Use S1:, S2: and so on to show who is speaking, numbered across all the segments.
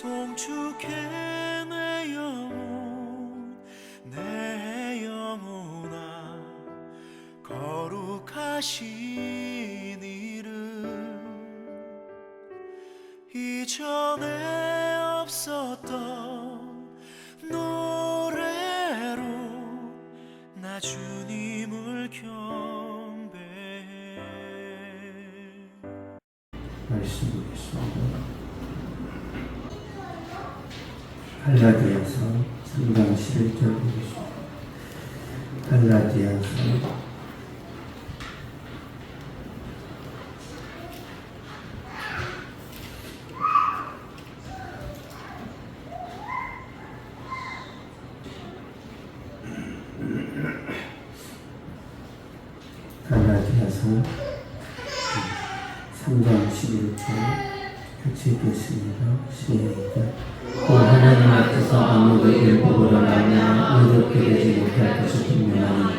S1: 송축해 내 영혼아 거룩하신 이름 이전에 없었던 노래로 나 주님을 경배해.
S2: 말씀 보겠습니다. 갈라디아서 3장 11절 보겠습니다. 갈라디아서 3장 11절 같이 읽겠습니다. 시작. 또 하나님 앞에서 아무도 율법으로 말미암아 의롭게 되지 못할 것이 분명하니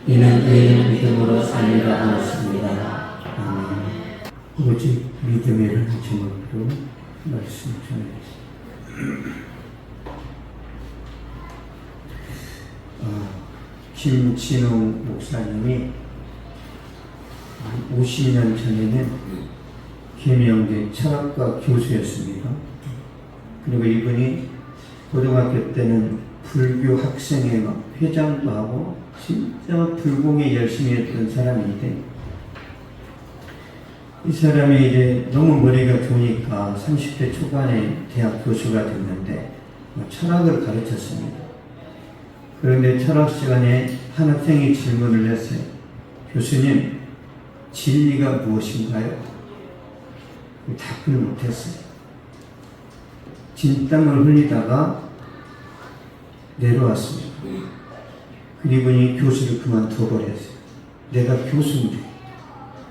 S2: 이는 의인 믿음으로 살리라 하였습니다. 아멘. 오직 믿음이라는 제목으로 말씀 전하겠습니다. 김진웅 목사님이 50년 전에는 계명대 철학과 교수였습니다. 그리고 이분이 고등학교 때는 불교 학생회 회장도 하고 진짜 불공에 열심히 했던 사람인데, 이 사람이 이제 너무 머리가 좋으니까 30대 초반에 대학 교수가 됐는데 철학을 가르쳤습니다. 그런데 철학 시간에 한 학생이 질문을 했어요. 교수님, 진리가 무엇인가요? 답을 못했어요. 진땀을 흘리다가 내려왔습니다. 그리고 이 교수를 그만둬버렸어요. 내가 교수인데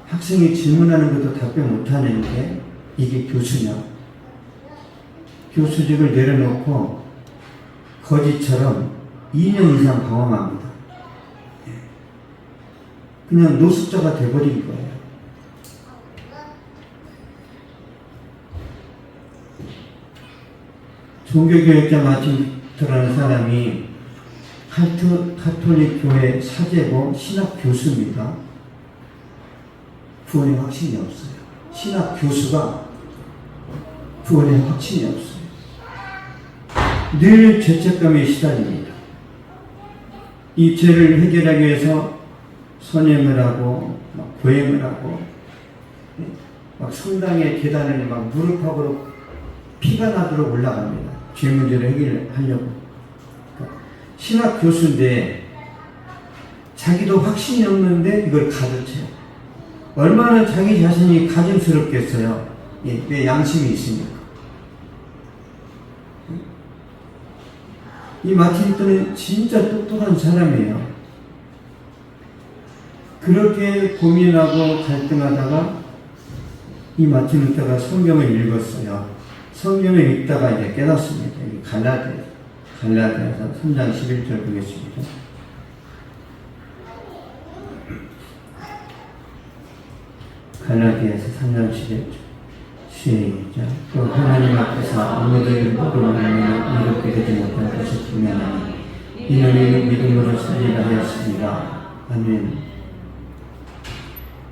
S2: 학생이 질문하는 것도 답변 못하는데 이게 교수냐? 교수직을 내려놓고 거지처럼 2년 이상 방황합니다. 그냥 노숙자가 돼버린 거예요. 종교교육자 마틴터라는 사람이 가톨릭 교회 사제고 신학 교수입니다. 구원의 확신이 없어요. 신학 교수가 구원의 확신이 없어요. 늘 죄책감에 시달립니다. 이 죄를 해결하기 위해서 선행을 하고 고행을 하고 성당의 계단을 무릎팍으로 피가 나도록 올라갑니다. 죄 문제를 해결하려고. 신학 교수인데 자기도 확신이 없는데 이걸 가르쳐요. 얼마나 자기 자신이 가증스럽겠어요. 왜 양심이 있으니까. 이 마틴턴은 진짜 똑똑한 사람이에요. 그렇게 고민하고 갈등하다가 이 마틴턴가 성경을 읽었어요. 성경을 읽다가 이제 깨닫습니다. 갈라디아서 3장 11절 보겠습니다. 갈라디아서 3장 11절 시작. 또 하나님 앞에서 아무도 율법으로 말미암아 의롭게 되지 못할 것이 분명하니 이는 믿음으로 살리라 하였습니다. 아멘.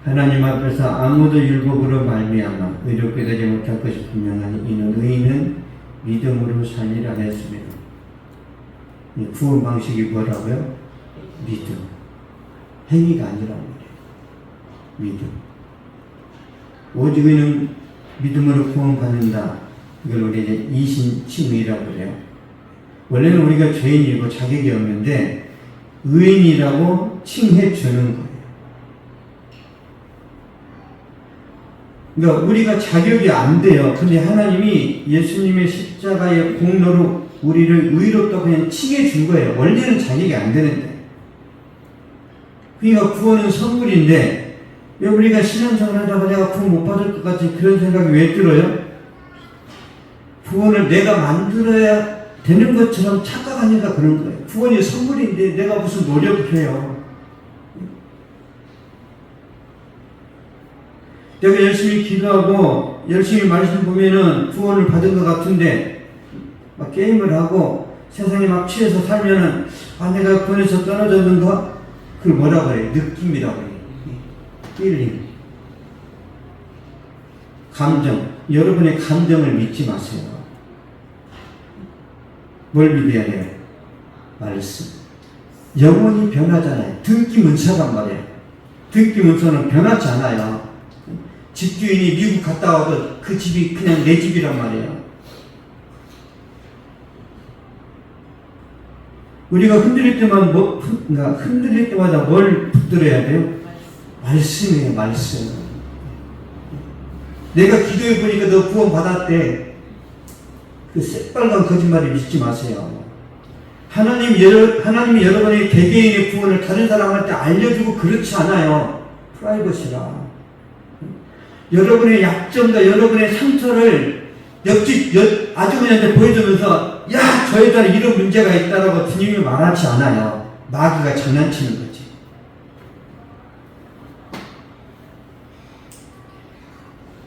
S2: 하나님 앞에서 아무도 율법으로 말미암아 의롭게 되지 못할 것이 분명하니 이는 의인은 믿음으로 살리라 하였습니다. 구원 방식이 뭐라고요? 믿음. 행위가 아니라는 거예요. 믿음. 오직 의인은 믿음으로 구원받는다. 이걸 우리 이제 이신칭의라고 그래요. 원래는 우리가 죄인이고 자격이 없는데 의인이라고 칭해 주는 거예요. 그러니까 우리가 자격이 안 돼요. 근데 하나님이 예수님의 십자가의 공로로 우리를 의롭다고 그냥 칭해 준 거예요. 원래는 자격이 안 되는데. 그러니까 구원은 선물인데 왜 우리가 신앙생활 하다가 내가 구원 못 받을 것 같지 그런 생각이 왜 들어요? 구원을 내가 만들어야 되는 것처럼 착각하니까 그런 거예요. 구원이 선물인데 내가 무슨 노력을 해요. 내가 열심히 기도하고 열심히 말씀 보면은 구원을 받은 것 같은데 막 게임을 하고 세상에 막 취해서 살면은 내가 권에서 떨어졌는가? 그걸 뭐라고 그래요? 느낌이라고 해요. 필링. 감정. 여러분의 감정을 믿지 마세요. 뭘 믿어야 돼요? 말씀. 영혼이 변하잖아요. 등기 문서란 말이에요. 등기 문서는 변하지 않아요. 집주인이 미국 갔다 와도 그 집이 그냥 내 집이란 말이에요. 우리가 흔들릴 때마다 뭘 붙들어야 돼요? 말씀이에요, 말씀. 내가 기도해 보니까 너 구원 받았대. 그 새빨간 거짓말을 믿지 마세요. 하나님이 여러분의 개개인의 구원을 다른 사람한테 알려주고 그렇지 않아요. 프라이버시라. 여러분의 약점과 여러분의 상처를 옆집 아주머니한테 보여주면서 야, 저 여자는 이런 문제가 있다라고 주님이 말하지 않아요. 마귀가 장난치는 거지.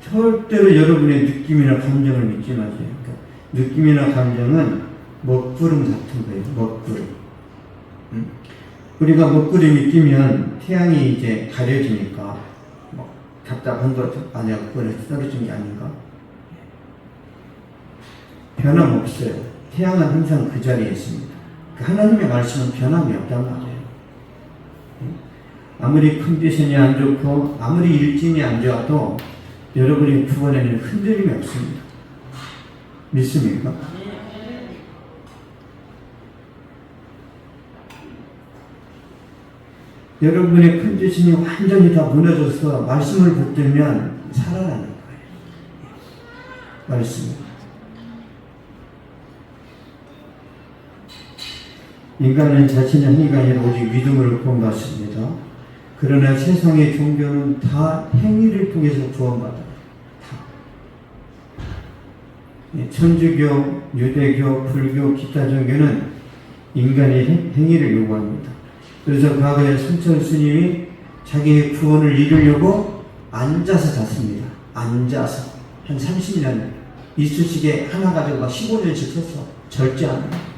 S2: 절대로 여러분의 느낌이나 감정을 믿지 마세요. 그러니까 느낌이나 감정은 먹구름 같은 거예요. 먹구름. 우리가 먹구름이 끼면 태양이 이제 가려지니까 뭐 답답한 거 아니야, 그거는 떨어진 게 아닌가? 변함없어요. 태양은 항상 그 자리에 있습니다. 하나님의 말씀은 변함이 없단 말이에요. 아무리 컨디션이 안 좋고 아무리 일진이 안 좋아도 여러분의 구원에는 흔들림이 없습니다. 믿습니까? 여러분의 컨디션이 완전히 다 무너져서 말씀을 붙들면 살아나는 거예요. 말씀. 인간은 자신의 행위가 아니라 오직 믿음으로 구원받습니다. 그러나 세상의 종교는 다 행위를 통해서 구원받아요. 천주교, 유대교, 불교, 기타 종교는 인간의 행위를 요구합니다. 그래서 과거에 성철 스님이 자기의 구원을 이루려고 앉아서 잤습니다. 앉아서 한 30년 이쑤시개 하나 가지고 막 15년씩 썼어. 절제하는.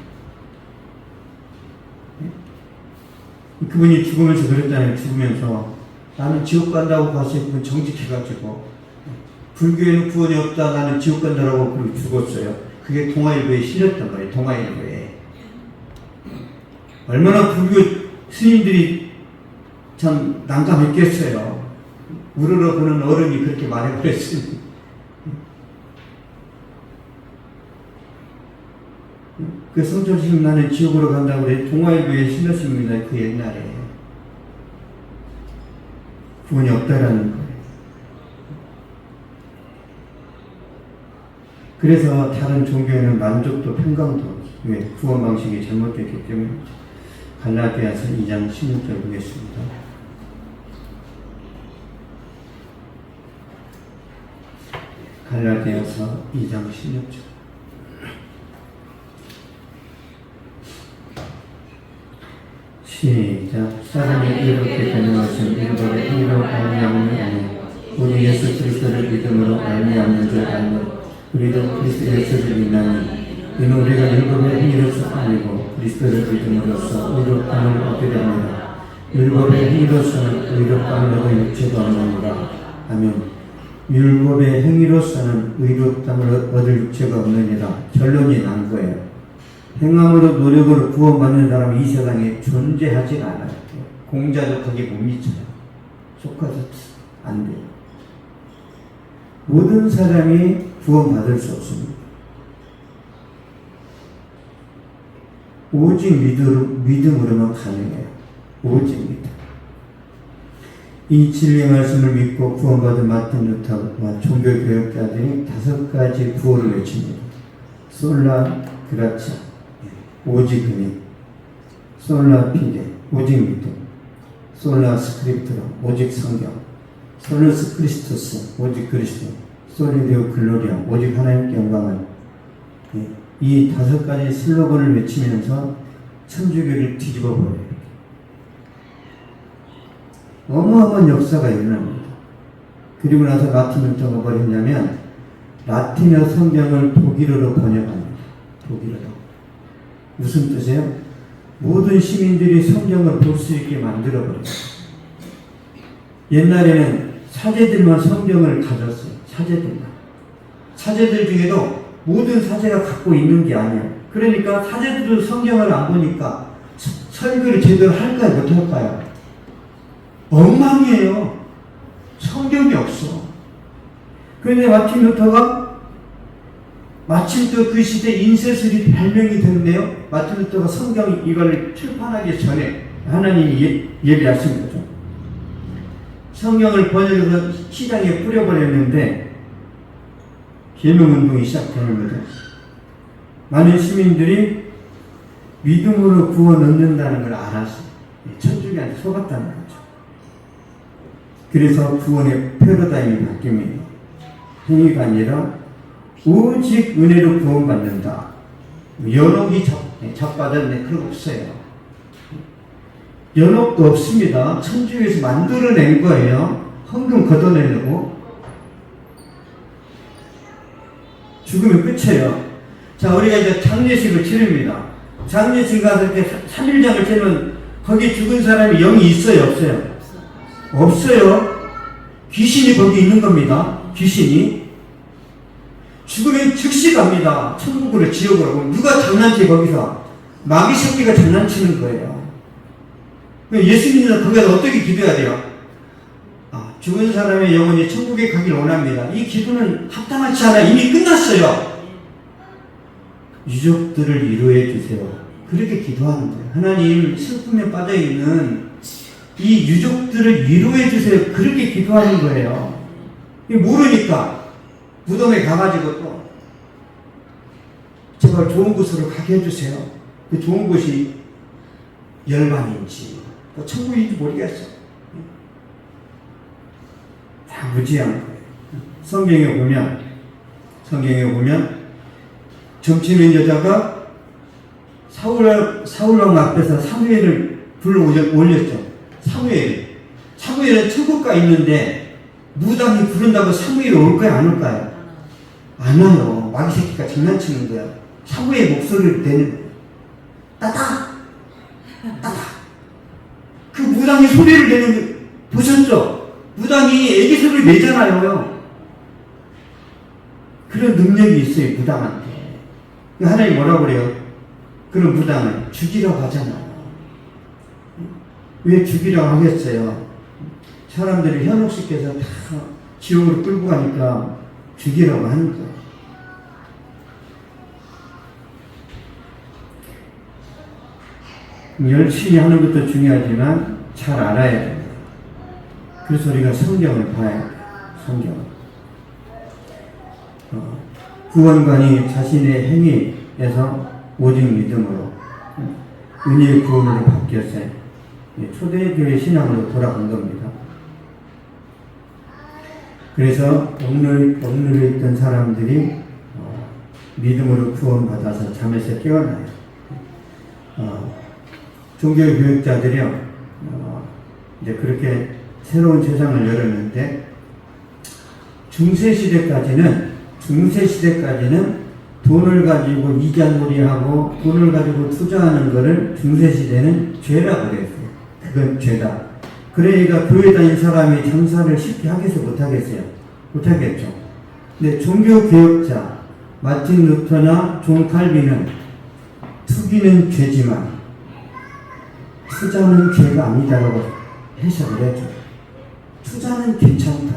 S2: 그분이 죽으면서 그랬잖아요. 죽으면서 나는 지옥 간다고 봤어요. 그분 정직해가지고 불교에는 구원이 없다, 나는 지옥 간다라고 그러고 죽었어요. 그게 동아일보에 실렸단 말이에요. 동아일보에. 얼마나 불교 스님들이 참 난감했겠어요. 우러러 보는 어른이 그렇게 말해버렸으니. 그 성철스님 나는 지옥으로 간다고 그래. 동아일보에 실렸습니다. 그 옛날에. 구원이 없다라는 거예요. 그래서 다른 종교에는 만족도 평강도 왜 구원 방식이 잘못됐기 때문이죠. 갈라디아서 2장 16절 보겠습니다. 갈라디아서 2장 16절. 시작. 사람이 이렇게 되는 것은 율법의 행위로 말미암는 아니요 우리 예수 그리스도를 믿음으로 말미암는 줄 알고 우리도 그리스도 예수를 믿나니 이는 우리가 율법의 행위로서 아니고 그리스도를 믿음으로써 의롭다함을 얻게 됩니다. 율법의 행위로서는 의롭다함을 얻을 육체가 없느니라. 아멘. 율법의 행위로서는 의롭다함을 얻을 육체가 없느니라. 결론이 난 거예요. 행함으로 노력으로 구원받는 사람이 이 세상에 존재하지 않아요. 공자도 거기에 못 미쳐요. 속아서 안 돼요. 모든 사람이 구원받을 수 없습니다. 오직 믿음으로만 가능해요. 오직 믿음. 이 진리의 말씀을 믿고 구원받은 마틴 루터와 종교개혁자들이 5가지 구호를 외칩니다. 솔라 그라차, 오직 은혜. 솔라 피데, 오직 믿음. 솔라 스크립트로, 오직 성경. 솔루스 크리스토스, 오직 그리스도. 솔리데오 글로리아, 오직 하나님께 영광을. 이 5가지 슬로건을 외치면서 천주교를 뒤집어 버려요. 어마어마한 역사가 일어납니다. 그리고 나서 마틴 루터가 뭘 했냐면 라틴어 성경을 독일어로 번역합니다. 독일어도. 무슨 뜻이에요? 모든 시민들이 성경을 볼 수 있게 만들어버려요. 옛날에는 사제들만 성경을 가졌어요. 사제들만. 사제들 중에도 모든 사제가 갖고 있는 게 아니에요. 그러니까 사제들도 성경을 안 보니까 설교를 제대로 할까요? 못할까요? 엉망이에요. 성경이 없어. 그런데 마틴 루터가 마침 또 그 시대 인쇄술이 발명이 됐네요. 마틴 루터가 성경 이걸 출판하기 전에 하나님이 예비하신 거죠. 성경을 번역해서 시장에 뿌려버렸는데 계명운동이 시작되는 거죠. 많은 시민들이 믿음으로 구원 얻는다는 걸 알았어요. 천주교한테 속았다는 거죠. 그래서 구원의 패러다임이 바뀝니다. 행위가 아니라 오직 은혜로 구원받는다. 연옥이 적받았네. 그런 거 없어요. 연옥도 없습니다. 천주교에서 만들어낸 거예요. 헌금 걷어내려고. 죽으면 끝이에요. 자, 우리가 이제 장례식을 치릅니다. 장례식 가서 이렇게 3일장을 치르면 거기 죽은 사람이 영이 있어요? 없어요? 없어요. 귀신이 거기 있는 겁니다. 귀신이. 죽으면 즉시 갑니다. 천국으로 지옥으로. 누가 장난치 거기서? 마귀 새끼가 장난치는 거예요. 예수님은 거기서 어떻게 기도해야 돼요? 죽은 사람의 영혼이 천국에 가길 원합니다. 이 기도는 합당하지 않아. 이미 끝났어요. 유족들을 위로해 주세요. 그렇게 기도하는 거예요. 하나님, 슬픔에 빠져있는 이 유족들을 위로해 주세요. 그렇게 기도하는 거예요. 모르니까 무덤에 가가지고 또 제발 좋은 곳으로 가게 해주세요. 그 좋은 곳이 열반인지 또 천국인지 모르겠어. 다 무지한 거예요. 성경에 보면 점치는 여자가 사울왕 앞에서 사무엘을 불러 올렸죠. 사무엘은 천국 가 있는데 무당이 부른다고 사무엘이 올까요? 안 올까요? 안 와요. 마귀 새끼가 장난치는 거야. 사무엘 목소리를 내는 거야. 따다! 그 무당이 소리를 내는 거 보셨죠? 무당이 애기 소리를 내잖아요. 그런 능력이 있어요, 무당한테. 하나님 뭐라고 그래요? 그런 무당을 죽이라고 하잖아요. 왜 죽이라고 하겠어요? 사람들이 현혹시켜서 다 지옥으로 끌고 가니까 죽이라고 하는 거예요. 열심히 하는 것도 중요하지만 잘 알아야 돼요. 그래서 우리가 성경을 봐야 돼요. 성경. 구원관이 자신의 행위에서 오직 믿음으로 은혜의 구원으로 바뀌었어요. 초대교회 신앙으로 돌아간 겁니다. 그래서 억눌려 있던 사람들이 믿음으로 구원받아서 잠에서 깨어나요. 종교교육자들이요, 이제 그렇게 새로운 세상을 열었는데, 중세시대까지는 돈을 가지고 이자놀이하고 돈을 가지고 투자하는 것을 중세시대는 죄라고 그랬어요. 그건 죄다. 그러니까 교회 다닌 사람이 장사를 쉽게 하겠어요? 못하겠어요? 못하겠죠. 근데 종교개혁자 마틴 루터나 존 칼빈은 투기는 죄지만 투자는 죄가 아니다라고 해석을 해줘. 투자는 괜찮다.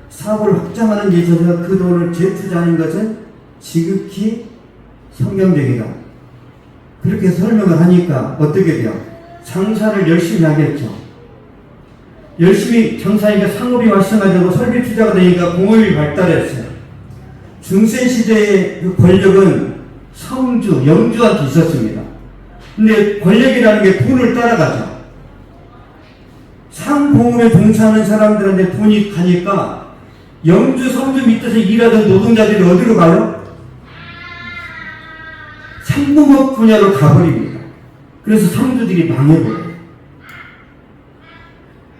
S2: 사업을 확장하는 데 있어서 그 돈을 재투자하는 것은 지극히 성경적이다. 그렇게 설명을 하니까 어떻게 돼요? 장사를 열심히 하겠죠. 열심히 장사하니까 상업이 활성화되고 설비 투자가 되니까 공업이 발달했어요. 중세시대의 그 권력은 성주, 영주한테 있었습니다. 근데 권력이라는 게 돈을 따라가죠. 상공업에 종사하는 사람들한테 돈이 가니까 영주, 성주 밑에서 일하던 노동자들이 어디로 가요? 상공업 분야로 가버립니다. 그래서 성주들이 망해버려요.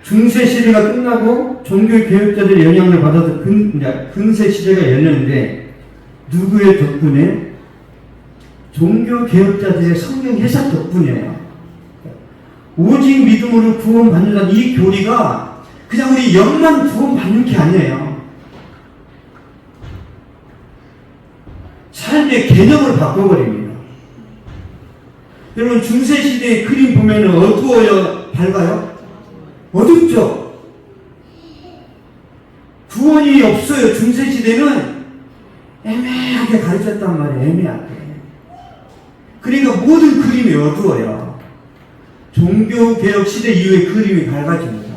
S2: 중세시대가 끝나고 종교개혁자들의 영향을 받아서 근세시대가 열렸는데 누구의 덕분에? 종교 개혁자들의 성경 해석 덕분이에요. 오직 믿음으로 구원받는다는 이 교리가 그냥 우리 영만 구원받는 게 아니에요. 삶의 개념을 바꿔버립니다. 여러분, 중세시대의 그림 보면 어두워요? 밝아요? 어둡죠? 구원이 없어요. 중세시대는 애매하게 가르쳤단 말이에요. 애매하게. 그러니까 모든 그림이 어두워요. 종교개혁 시대 이후에 그림이 밝아집니다.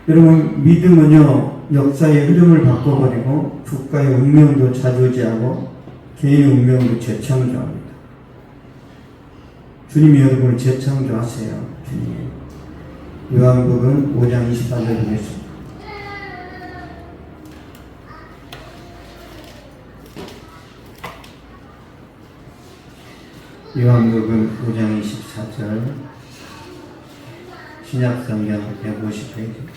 S2: 여러분, 믿음은요, 역사의 흐름을 바꿔버리고 국가의 운명도 좌지우지하고 개인의 운명도 재창조합니다. 주님이 여러분을 재창조하세요. 주님. 요한복음 5장 24절 보겠습니다. 요한복음 5장 24절 신약성경 150페이지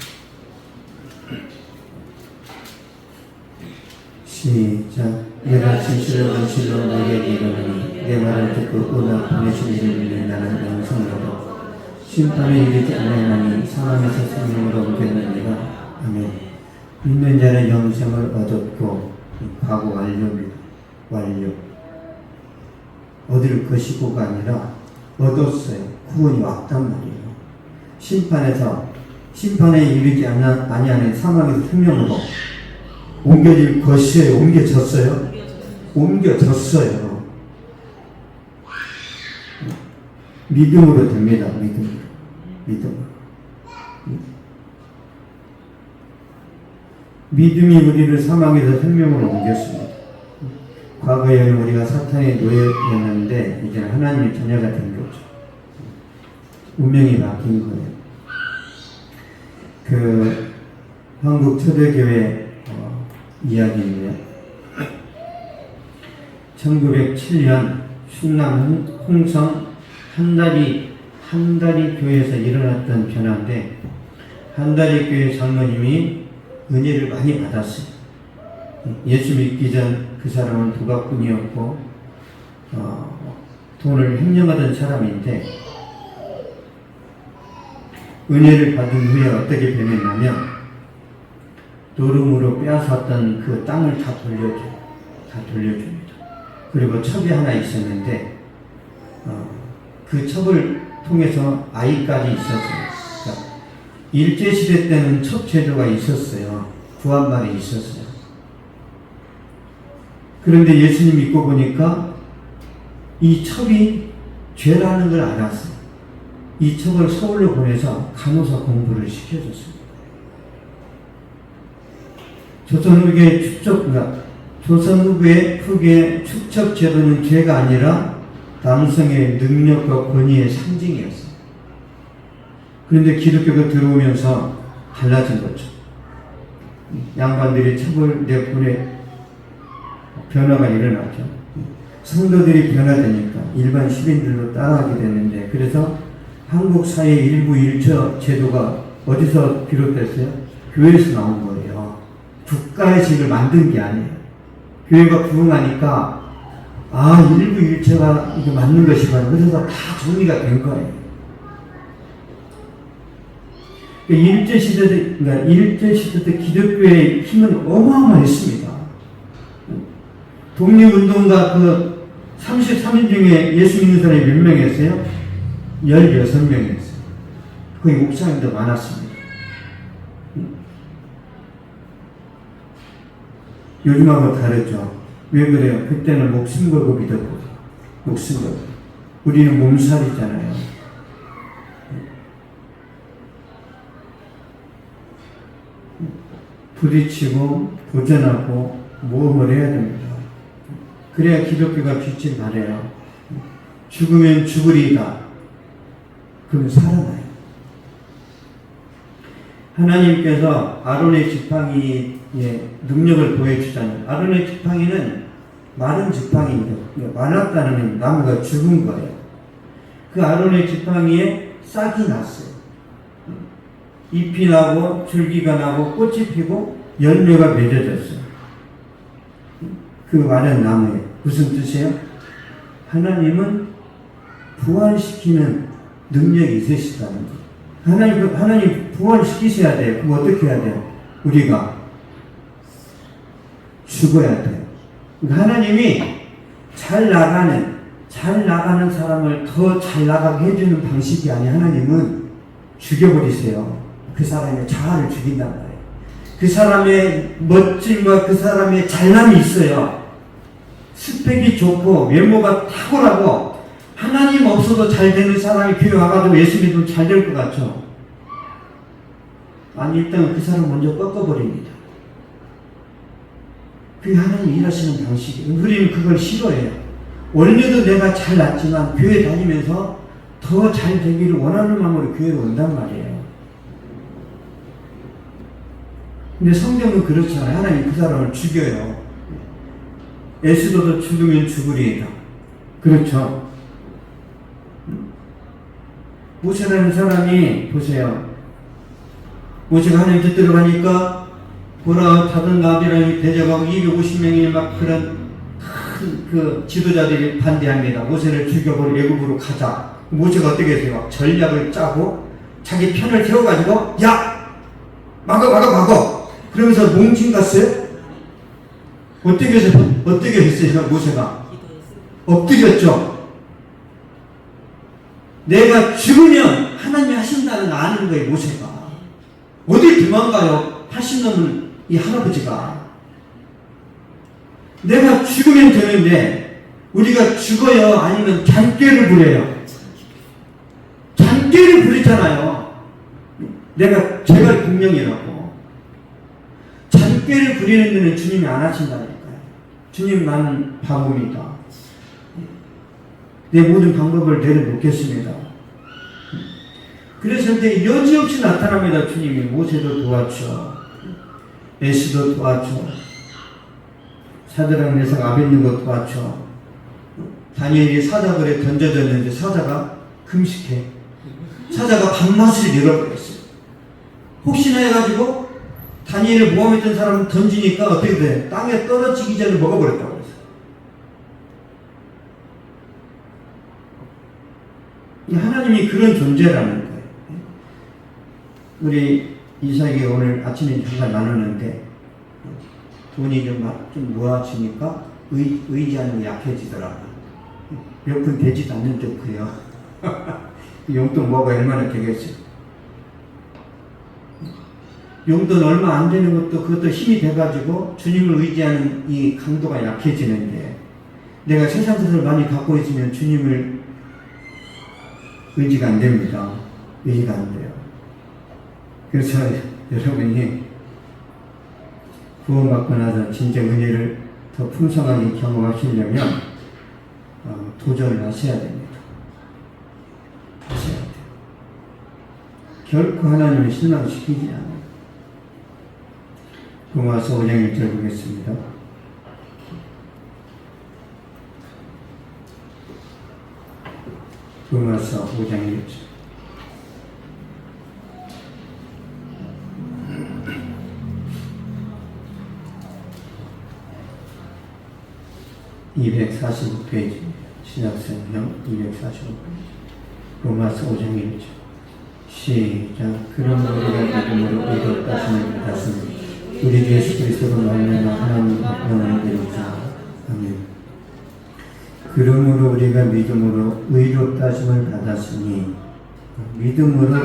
S2: 시작. 내가 진실로 너희에게 이르노니 내 말을 듣고 오늘 보내신 이를 믿는 나는 영생으로 심판에 이르지 아니하나니 사망에서 생명으로 옮겼느니라. 아멘. 믿는 자는 영생을 얻었고 과거 완료입니다. 완료. 얻을 것이고가 아니라 얻었어요. 구원이 왔단 말이에요. 심판에 이르지 아니하는 사망에서 생명으로 옮겨질 것이에요. 옮겨졌어요. 옮겨졌어요. 믿음으로 됩니다. 믿음으로. 믿음이 우리를 사망에서 생명으로 옮겼습니다. 과거에는 우리가 사탄의 노예였는데 이제는 하나님의 자녀가 된 거죠. 운명이 바뀐 거예요. 그 한국 초대교회 이야기입니다. 1907년 충남 홍성 한다리 교회에서 일어났던 변화인데, 한다리 교회 장로님이 은혜를 많이 받았어요. 예수 믿기 전 그 사람은 도박꾼이었고 돈을 횡령하던 사람인데, 은혜를 받은 후에 어떻게 변했냐면 노름으로 빼앗았던 그 땅을 다 돌려줍니다. 그리고 첩이 하나 있었는데 그 첩을 통해서 아이까지 있었어요. 그러니까 일제시대 때는 첩 제도가 있었어요. 구한말이 있었어요. 그런데 예수님 믿고 보니까 이 첩이 죄라는 걸 알았어요. 이 첩을 서울로 보내서 간호사 공부를 시켜줬습니다. 조선 후기의 축첩 제도는 죄가 아니라 남성의 능력과 권위의 상징이었어요. 그런데 기독교가 들어오면서 달라진 거죠. 양반들이 첩을 내보내 변화가 일어났죠. 성도들이 변화되니까 일반 시민들도 따라하게 됐는데, 그래서 한국 사회 일부 일처 제도가 어디서 비롯됐어요? 교회에서 나온 거예요. 국가에서 이걸 만든 게 아니에요. 교회가 부흥하니까 일부 일처가 이게 맞는 것이구나. 그래서 다 정리가 된 거예요. 일제시대 때 기독교의 힘은 어마어마했습니다. 독립운동가 그 33인 중에 예수 믿는 사람이 몇 명이었어요? 16명이었어요. 거의 목사님도 많았습니다. 요즘하고 다르죠. 왜 그래요? 그때는 목숨 걸고 믿었거든요. 목숨 걸고. 우리는 몸살이잖아요. 부딪히고 도전하고 모험을 해야 됩니다. 그래야 기독교가 빛을 발해요. 죽으면 죽으리다. 그럼 살아나요. 하나님께서 아론의 지팡이의 능력을 보여주잖아요. 아론의 지팡이는 마른 지팡이입니다. 말랐다는 나무가 죽은 거예요. 그 아론의 지팡이에 싹이 났어요. 잎이 나고 줄기가 나고 꽃이 피고 열매가 맺어졌어요. 그 말은 나무예요. 무슨 뜻이에요? 하나님은 부활시키는 능력이 있으시다는 거예요. 하나님 부활시키셔야 돼요. 그럼 어떻게 해야 돼요? 우리가 죽어야 돼요. 그러니까 하나님이 잘 나가는 사람을 더 잘 나가게 해주는 방식이 아니라 하나님은 죽여버리세요. 그 사람의 자아를 죽인단 말이에요. 그 사람의 멋짐과 그 사람의 잘남이 있어요. 스펙이 좋고 외모가 탁월하고 하나님 없어도 잘 되는 사람이 교회 와가지고 예수 믿으면 잘 될 것 같죠? 아니, 일단 그 사람 먼저 꺾어버립니다. 그게 하나님 일하시는 방식이에요. 우리는 그걸 싫어해요. 원래도 내가 잘 났지만 교회 다니면서 더 잘 되기를 원하는 마음으로 교회에 온단 말이에요. 근데 성경은 그렇잖아요. 하나님 그 사람을 죽여요. 에스더도 죽으면 죽으리이다. 그렇죠? 모세라는 사람이 보세요. 모세가 하나님 뜻대로 가니까 보라 다른 나비랑이 대적하고 250명이 막 그런 그 지도자들이 반대합니다. 모세를 죽여버리고 애굽으로 가자. 모세가 어떻게 했어요? 전략을 짜고 자기 편을 세워가지고 야! 막어! 그러면서 몽진 갔어요? 어떻게 했어요? 모세가 엎드렸죠. 내가 죽으면 하나님이 하신다는 거 아는 거예요. 모세가 어디 도망가요? 80 넘은 이 할아버지가. 내가 죽으면 되는데 우리가 죽어요? 아니면 잔꾀를 부려요? 잔꾀를 부리잖아요. 내가 제발 분명이라고. 잔꾀를 부리는 데는 주님이 안 하신다니까요. 주님, 나는 바보입니다. 내 모든 방법을 내려놓겠습니다. 그래서 이제 여지없이 나타납니다. 주님이. 모세도 도와줘, 에스도 도와줘, 사드락 메삭 아벳느고 도와줘. 다니엘이 사자굴에 던져졌는데 사자가 금식해. 사자가 밥맛을 잃어버렸어요. 혹시나 해가지고 다니엘을 모함했던 사람은 던지니까 어떻게 돼? 땅에 떨어지기 전에 먹어버렸다고 그랬어요. 하나님이 그런 존재라는 거예요. 우리 이삭이 오늘 아침에 잠깐 나누는데 돈이 좀 모아지니까 의지하는 게 약해지더라고요. 몇 푼 되지도 않는 듯해요. 용돈 뭐가 얼마나 되겠어요? 용돈 얼마 안 되는 것도 그것도 힘이 돼가지고 주님을 의지하는 이 강도가 약해지는데, 내가 세상 것을 많이 갖고 있으면 주님을 의지가 안 됩니다. 의지가 안 돼요. 그래서 여러분이 구원받고 나서 진짜 은혜를 더 풍성하게 경험하시려면 도전을 하셔야 됩니다. 하셔야 돼요. 결코 하나님을 실망시키지 않아요. 로마서 5장 1절 보겠습니다. 로마서 5장 1절. (245페이지) 신약성경 245페이지 로마서 5장 1절. 시작. 그러므로 우리가 믿음으로 의롭다 하심을 받았으니 우리 주 예수 그리스도로 말미암아 하나님 앞에 드리자. 아멘. 그러므로 우리가 믿음으로 의롭다 하심을 받았으니, 믿음으로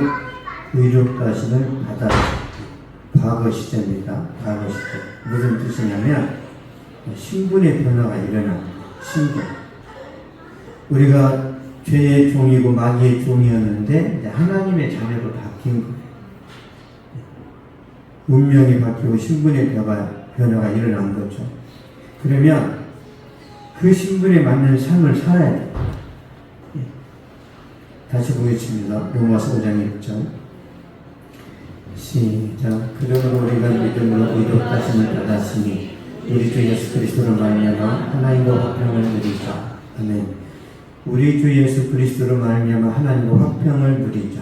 S2: 의롭다 하심을 받았으니, 과거 시제입니다. 과거 시제. 무슨 뜻이냐면 신분의 변화가 일어납니다. 신분. 우리가 죄의 종이고 마귀의 종이었는데 이제 하나님의 자녀로 바뀐 거예요. 운명이 바뀌고 신분의 변화가 일어난 거죠. 그러면 그 신분에 맞는 삶을 살아야 돼요. 다시 보겠습니다. 로마서 5장 1절. 시작. 그러므로 우리가 믿음으로 의롭다 하심을 받았으니 우리 주 예수 그리스도로 말미암아 하나님과 화평을 누리자. 아멘. 우리 주 예수 그리스도로 말미암아 하나님과 화평을 누리자.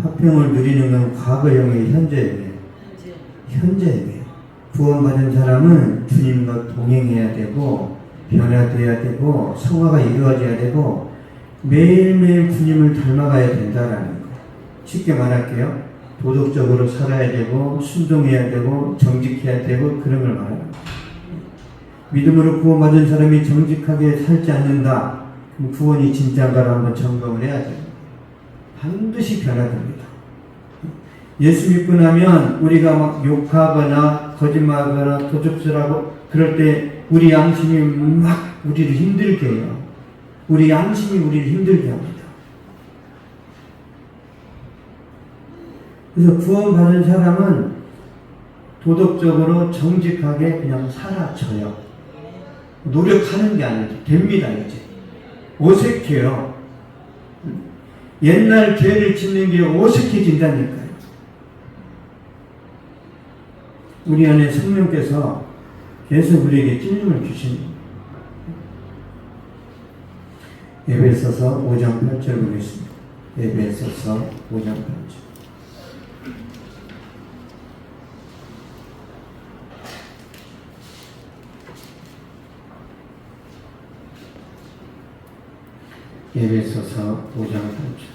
S2: 화평을 누리는 건 과거형의 현재예요. 현재예요. 구원받은 사람은 주님과 동행해야 되고 변화되어야 되고 성화가 이루어져야 되고 매일매일 주님을 닮아가야 된다라는 거. 쉽게 말할게요. 도덕적으로 살아야 되고 순종해야 되고 정직해야 되고 그런 걸 말합니다. 믿음으로 구원받은 사람이 정직하게 살지 않는다. 그럼 구원이 진짜인가를 한번 점검을 해야 돼요. 반드시 변화됩니다. 예수 믿고 나면 우리가 막 욕하거나 거짓말하거나 도둑질하고 그럴 때 우리 양심이 막 우리를 힘들게 해요. 우리 양심이 우리를 힘들게 합니다. 그래서 구원받은 사람은 도덕적으로 정직하게 그냥 살아져요. 노력하는 게 아니죠. 됩니다, 이제. 어색해요. 옛날 죄를 짓는 게 어색해진다니까요. 우리 안에 성령께서 계속 우리에게 찔림을 주십니다. 에베소서 5장 8절 보겠습니다. 에베소서 5장 8절. 에베소서 5장 8절.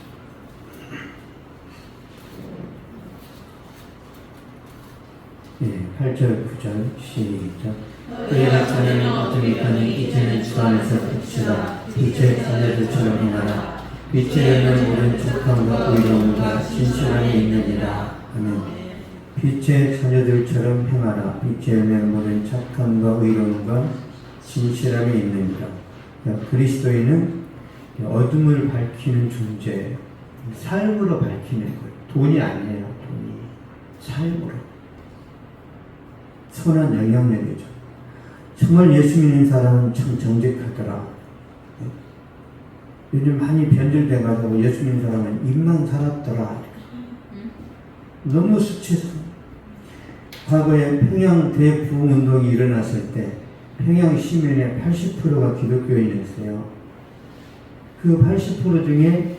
S2: 예, 8절, 9절, 시작. 그의 자녀는 어둠이 가는 이제는 주 안에서 빛이라. 빛의 자녀들처럼 행하라. 빛의 열매 모든 촉함과 의로움과 진실함이 있느니라. 아멘. 빛의 자녀들처럼 행하라. 빛의 열매 모든 착함과 의로움과 진실함이 있느니라. 그리스도인은 어둠을 밝히는 존재, 삶으로 밝히는 거예요. 돈이 아니에요. 돈이 삶으로 선한 영향력이죠. 정말 예수 믿는 사람은 참 정직하더라. 요즘 많이 변질돼가지고 예수 믿는 사람은 입만 살았더라. 너무 수치스러워. 과거에 평양 대부흥운동이 일어났을 때 평양 시민의 80%가 기독교인이었어요. 그 80% 중에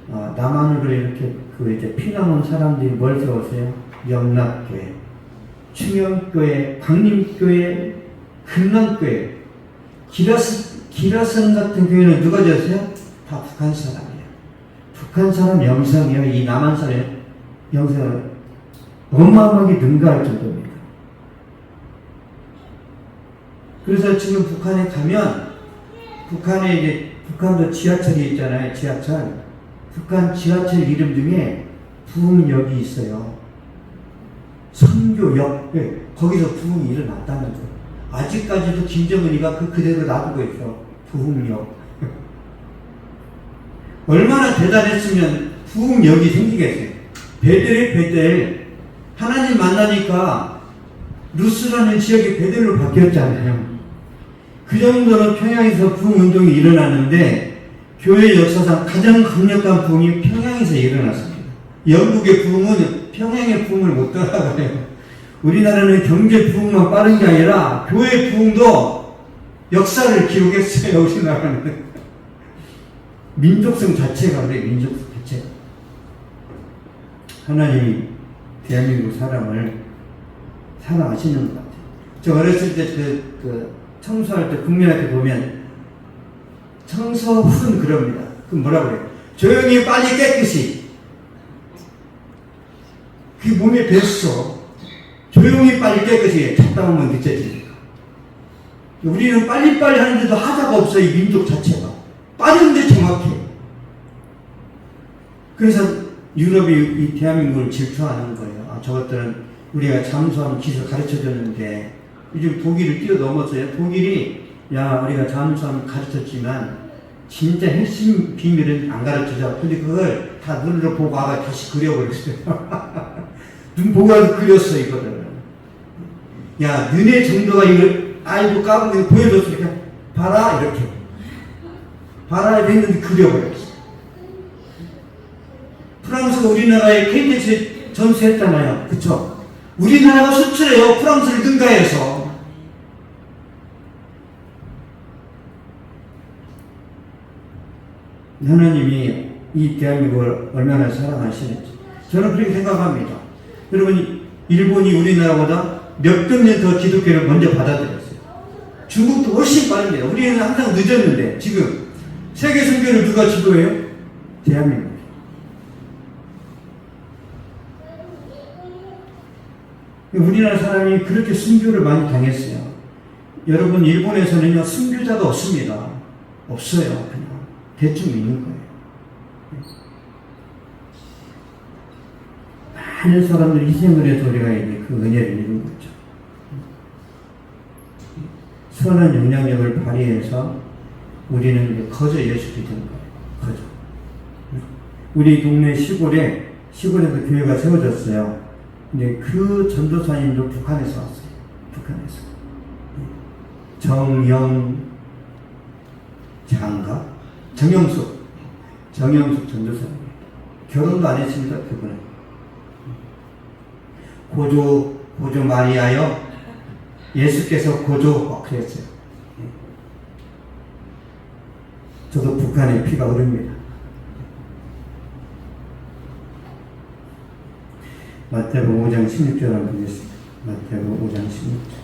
S2: 남한으로 이렇게 이제 피난 온 사람들이 뭘 세웠어요? 영락교회, 충영교회, 강림교회, 금남교회, 기라성 같은 교회는 누가 지었어요? 다 북한 사람이에요. 북한 사람 영성이요. 이 남한 사람 영성을 어마어마하게 능가할 정도입니다. 그래서 지금 북한에 가면 북한에 이제 북한도 지하철이 있잖아요. 지하철. 북한 지하철 이름 중에 부흥역이 있어요. 선교역. 네, 거기서 부흥이 일어났다는 거예요. 아직까지도 김정은이가 그대로 놔두고 있어. 부흥역. 얼마나 대단했으면 부흥역이 생기겠어요. 베델이 베델. 하나님 만나니까 루스라는 지역이 베델로 바뀌었잖아요. 그 정도로 평양에서 부흥운동이 일어났는데 교회 역사상 가장 강력한 부흥이 평양에서 일어났습니다. 영국의 부흥은 평양의 부흥을 못 따라가요. 우리나라는 경제 부흥만 빠른 게 아니라 교회 부흥도 역사를 기록했어요. 우리나라는. 민족성 자체가 그래. 민족성 자체가. 하나님이 대한민국 사람을 사랑하시는 것 같아요. 저 어렸을 때 청소할 때 국민학교 보면 청소훈 그럽니다. 그럼 뭐라고 해요? 조용히 빨리 깨끗이. 그게 몸에 뱄어. 조용히 빨리 깨끗이 찾다 보면 늦어지니까. 우리는 빨리빨리 하는데도 하자가 없어. 이 민족 자체가. 빠른데 정확해. 그래서 유럽이 이 대한민국을 질투하는 거예요. 저것들은 우리가 잠수하는 기술 가르쳐줬는데 요즘 독일을 뛰어넘었어요. 독일이 우리가 잠수함 가르쳤지만 진짜 핵심 비밀은 안 가르쳐줘. 근데 그걸 다 눈으로 보고 와가 다시 그려버렸어요. 눈 보고 와서 그렸어 이거를. 너네 정도가 이걸 알고 까먹는 거 보여줬으니까 봐라 이렇게. 봐라 했는데 그려버렸어. 프랑스가 우리나라에 KTX에 전수했잖아요. 그쵸? 우리나라가 수출해요. 프랑스를 능가해서. 하나님이 이 대한민국을 얼마나 사랑하시는지 저는 그렇게 생각합니다. 여러분 일본이 우리나라보다 몇백 년 더 기독교를 먼저 받아들였어요. 중국도 훨씬 빠릅니다. 우리는 항상 늦었는데 지금 세계 선교를 누가 주도해요? 대한민국. 우리나라 사람이 그렇게 순교를 많이 당했어요. 여러분, 일본에서는요, 순교자가 없습니다. 없어요. 그냥 대충 믿는 거예요. 많은 사람들이 희생을 해서 우리가 이제 그 은혜를 입은 거죠. 선한 영향력을 발휘해서 우리는 이제 거저 예수를 된 거예요. 거저. 우리 동네 시골에서 교회가 세워졌어요. 근데 그 전도사님도 북한에서 왔어요. 북한에서. 정영숙 전도사님. 결혼도 안 했습니다, 그분은. 고조 마리아요. 예수께서 고조, 그랬어요. 저도 북한의 피가 흐릅니다. 마태복음 5장 16절 한번 보겠습니다. 마태복음 5장 16절.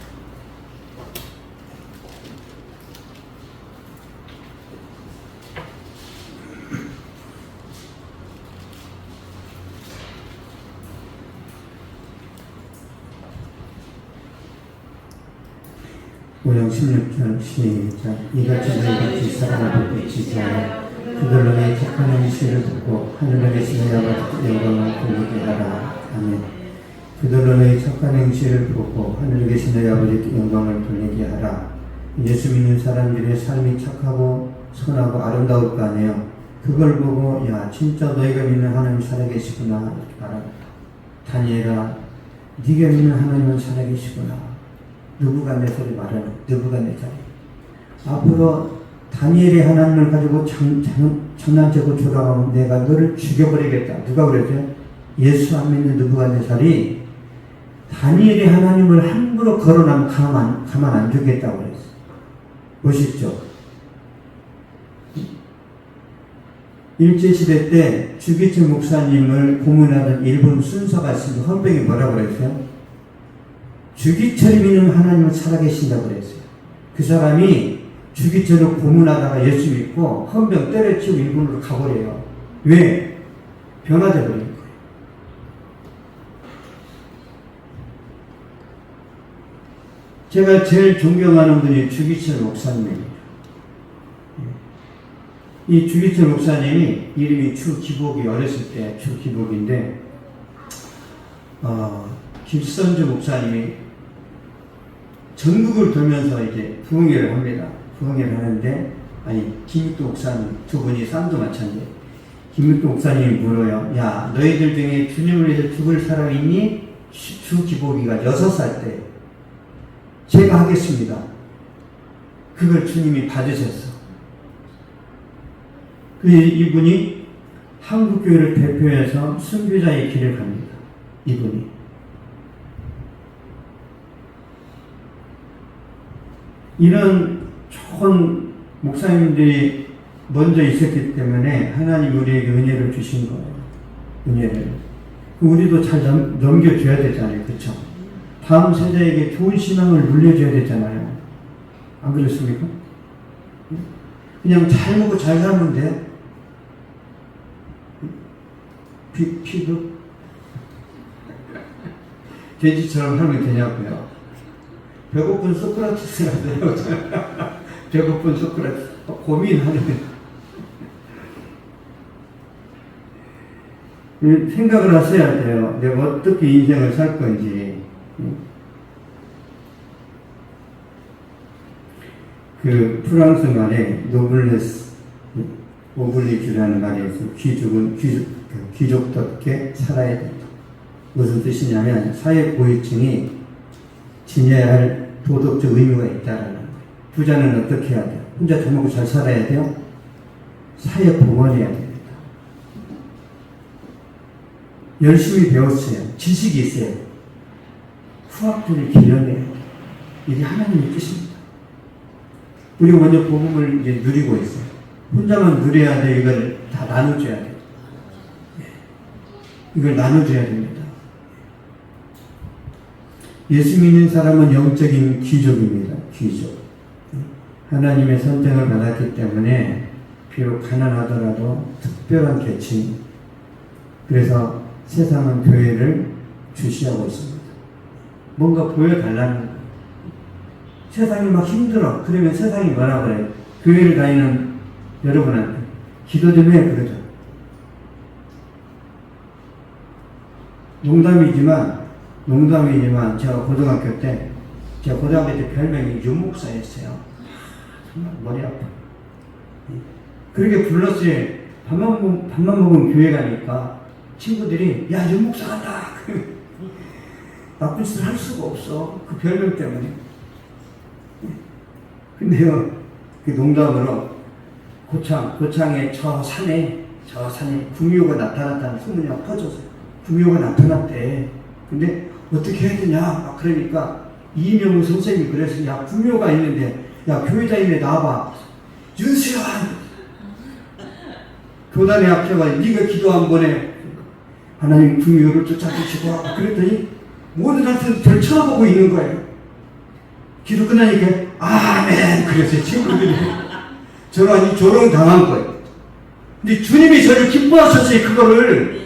S2: 오장 16절 시작. 이같이 너희같이 사랑을 베푸지 않아 그들로 내 착한 행실을 듣고 하늘에 계신 너희 아버지 영광을 돌리게 하라. 아멘. 그들로 너희 착한 행실을 보고 하늘에 계신 너희 아버지 영광을 돌리게 하라. 예수 믿는 사람들의 삶이 착하고 선하고 아름다울 거 아니에요. 그걸 보고 야 진짜 너희가 믿는 하나님 살아계시구나 이렇게 말합니다. 다니엘아 네가 믿는 하나님은 살아계시구나. 느부갓네살이 말하는 느부갓네살이 앞으로 다니엘의 하나님을 가지고 장난치고 조롱하면 내가 너를 죽여버리겠다. 누가 그랬죠? 예수 안 믿는 느부갓네살이 다니엘의 하나님을 함부로 거론하면 가만 안 두겠다고 그랬어요. 멋있죠? 일제시대 때 주기철 목사님을 고문하던 일본 순서가 있습니다. 헌병이 뭐라고 그랬어요? 주기철이 믿는 하나님은 살아계신다고 그랬어요. 그 사람이 주기철을 고문하다가 예수 믿고 헌병 때려치고 일본으로 가버려요. 왜? 변화돼 버린 거예요. 제가 제일 존경하는 분이 주기철 목사님입니다. 이 주기철 목사님이 이름이 주기복이 어렸을 때 주기복인데 김선주 목사님이 전국을 돌면서 이제 부흥회를 합니다. 부흥회를 하는데 김익도 목사님 두 분이 쌍두마차인데 김익도 목사님이 물어요. 야 너희들 중에 주님을 위해서 죽을 사람이 있니? 주기복이가 6살 때 제가 하겠습니다. 그걸 주님이 받으셨어. 이분이 한국교회를 대표해서 순교자의 길을 갑니다. 이분이. 이런 좋은 목사님들이 먼저 있었기 때문에 하나님 우리에게 은혜를 주신 거예요. 은혜를. 우리도 잘 넘겨줘야 되잖아요. 그렇죠? 다음 세대에게 좋은 신앙을 물려줘야 되잖아요. 안 그렇습니까? 그냥 잘 먹고 잘 살면 돼요. 피도 돼지처럼 살면 되냐고요. 배고픈 소크라테스가 돼요. 배고픈 소크라테스 고민하는 생각을 하셔야 돼요. 내가 어떻게 인생을 살 건지. 그 프랑스 말에 노블레스 오블리주라는 말에 있어. 귀족답게 살아야 된다. 무슨 뜻이냐면 사회 고위층이 지녀야 할 도덕적 의무가 있다라는 거예요. 부자는 어떻게 해야 돼요? 혼자 잘 먹고 잘 살아야 돼요? 사회 봉헌해야 됩니다. 열심히 배웠어요. 지식이 있어요. 후학들을 길러내야 돼요. 이게 하나님의 뜻입니다. 우리가 먼저 복음을 이제 누리고 있어요. 혼자만 누려야 돼. 이걸 다 나눠줘야 돼요. 이걸 나눠줘야 됩니다. 예수 믿는 사람은 영적인 귀족입니다. 귀족. 하나님의 선택을 받았기 때문에 비록 가난하더라도 특별한 계층. 그래서 세상은 교회를 주시하고 있습니다. 뭔가 보여달라는 거예요. 세상이 막 힘들어. 그러면 세상이 뭐라 그래요? 교회를 다니는 여러분한테 기도 좀 해 그러죠. 농담이지만 제가 고등학교 때 별명이 윤목사였어요. 정말 머리 아파. 그렇게 불렀어요. 밥만 먹으면 교회 가니까 친구들이 야 윤목사 간다. 나쁜 짓을 할 수가 없어. 그 별명 때문에. 근데요, 그 농담으로 고창의 저 산에 구미호가 나타났다는 소문이 막 퍼졌어요. 구미호가 나타났대. 근데 어떻게 해야 되냐? 막 그러니까 이명우 선생님이 그래서 야 구미호가 있는데 야 교회 다니네 나와봐. 윤수야 교단에 앞서가 네가 기도 한 번에 하나님 구미호를 쫓아주시고 그랬더니 모든 한테 절 쳐다보고 있는 거예요. 기도 끝나니까 아멘 그랬어요. 친구들이 저는 조롱당한 거예요. 근데 주님이 저를 기뻐하셨어요. 그거를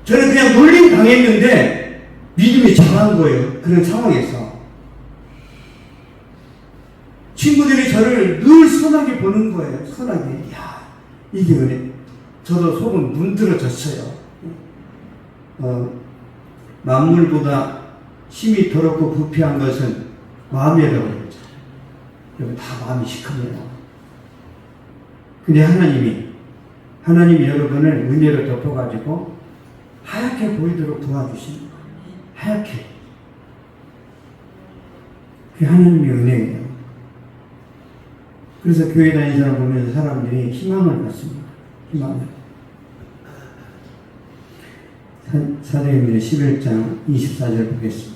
S2: 저는 그냥 놀림 당했는데 믿음이 잘한 거예요. 그런 상황에서 친구들이 저를 늘 선하게 보는 거예요. 선하게. 야 이게 은혜. 저도 속은 문드러졌어요. 만물보다 심히 더럽고 부패한 것은 마음이라고 그랬죠. 여러분 다 마음이 시커매요. 근데 하나님이 여러분을 은혜로 덮어가지고 하얗게 보이도록 도와주시는 거예요. 하얗게. 그게 하나님의 은혜예요. 그래서 교회 다니는 사람 보면서 사람들이 희망을 갖습니다. 희망을. 사도행전 11장 24절 보겠습니다.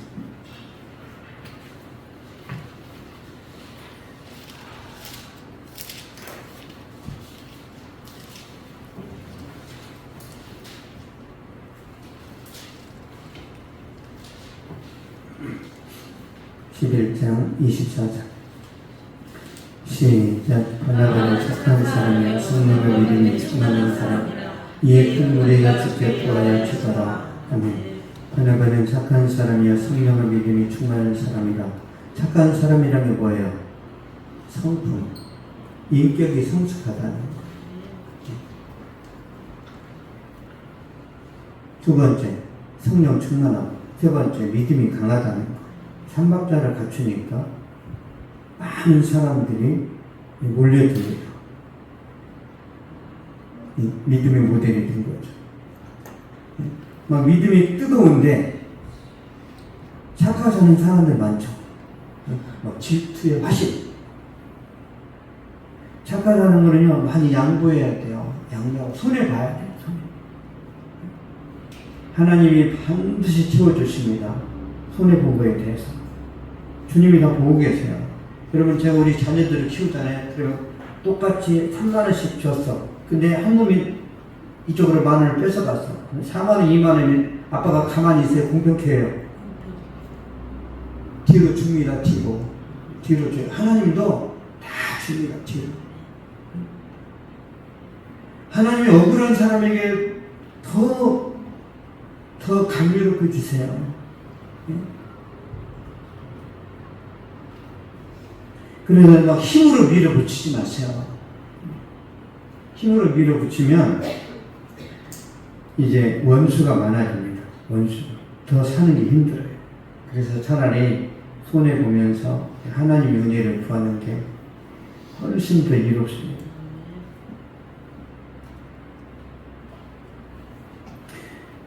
S2: 시작. 바나바는 착한 사람이야 성령의 믿음이 충만한 사람 이에 큰 무리가 직접 도하여 주더라. 아멘. 바나바는 착한 사람이야 성령의 믿음이 충만한 사람이라. 착한 사람이란 게 뭐예요? 성품, 인격이 성숙하다는 거. 두 번째, 성령 충만함. 세 번째, 믿음이 강하다는 거. 삼박자를 갖추니까 많은 사람들이 몰려듭니다. 믿음의 모델이 된 거죠. 막 믿음이 뜨거운데 착하지 않은 사람들 많죠. 막 질투의 화신. 착하다는 거는요, 많이 양보해야 돼요. 양보하고 손해봐야 돼요. 하나님이 반드시 채워주십니다. 손해본 거에 대해서. 주님이 다 보고 계세요. 여러분, 제가 우리 자녀들을 키우잖아요. 그리고 똑같이 3만원씩 줬어. 근데 한 놈이 이쪽으로 10,000원을 뺏어갔어. 4만원, 2만원이면 아빠가 가만히 있어요. 공평케 해요. 뒤로 줍니다. 뒤로 줘요. 하나님도 다 줍니다. 뒤로. 하나님이 억울한 사람에게 더 감미롭게 주세요. 그래서 막 힘으로 밀어붙이지 마세요. 힘으로 밀어붙이면 이제 원수가 많아집니다. 원수. 더 사는 게 힘들어요. 그래서 차라리 손해보면서 하나님의 은혜를 구하는 게 훨씬 더 이롭습니다.